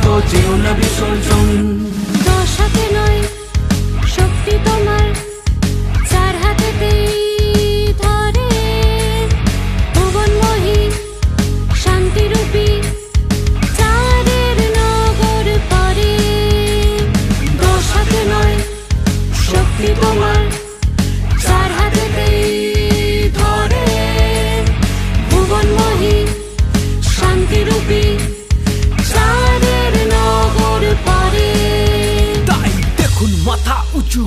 গো যেও না বিসর্জন। দশ হাতে নয় শক্তি তোমার, চার হাতেতেই ধরে ভুবনমোহী শান্তিরূপী চাঁদের নগর পরে। দশ হাতে নয় শক্তি তোমার, চার হাতেতেই ধরে ভুবনমোহী শান্তিরূপী চাঁদের নগর পরে। তাই দেখুন মাথা উঁচু